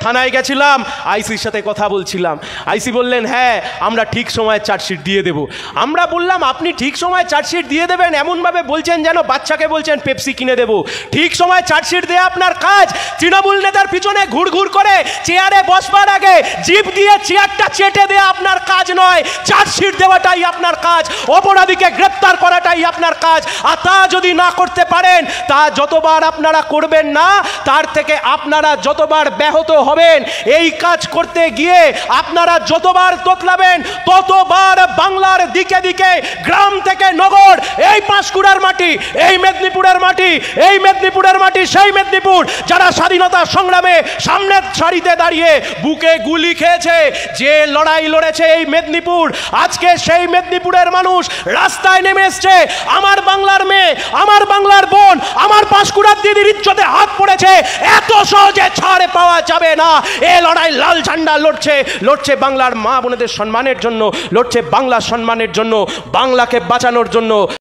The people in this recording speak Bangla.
থানায় গেছিলাম, আইসির সাথে কথা বলছিলাম। আইসি বললেন হ্যাঁ আমরা ঠিক সময়ে চার্জশিট দিয়ে দেব। আমরা বললাম আপনি ঠিক সময়ে চার্জশিট দিয়ে দেবেন এমনভাবে বলছেন যেন বাচ্চাকে বলছেন পেপসি কিনে দেব। ঠিক সময়ে চার্জশিট দেয়া আপনার কাজ। তৃণমূল নেতার পিছনে ঘুরঘুর করে চেয়ারে বসবার আগে জিভ দিয়ে চেয়ারটা চেটে দেয়া আপনার কাজ নয়, চার্জশিট দেওয়াটাই আপনার কাজ, অপরাধীকে গ্রেপ্তার করাটাই আপনার কাজ। আর তা যদি না করতে পারেন, তা যতবার আপনারা করবেন না তার থেকে আপনারা যতবার ব্যাহত হবেন। এই কাজ করতে গিয়ে আপনারা যতবার তোতলাবেন ততবার বাংলার দিকে দিকে গ্রাম থেকে নগর, এই পাঁশকুড়ার মাটি, এই মেদিনীপুরের মাটি, এই মেদিনীপুরের মাটি সেই মেদিনীপুর যারা স্বাধীনতা সংগ্রামে সামনের সারিতে দাঁড়িয়ে বুকে গুলি খেয়েছে, যে লড়াই লড়েছে এই মেদিনীপুর, আজকে সেই মেদিনীপুরের মানুষ রাস্তায় নেমে এসছে। আমার বাংলার মেয়ে, আমার বাংলার বোন, আমার পাঁশকুড়ার দিদির ইজ্জতে হাত পড়েছে, এত সহজে ছাড় পাওয়া যাবে না। এ লড়াই লাল ঝান্ডা লড়ছে, লড়ছে বাংলার মা বোনেদের সম্মানের জন্য, লড়ছে বাংলার সম্মানের জন্য, বাংলাকে বাঁচানোর জন্য।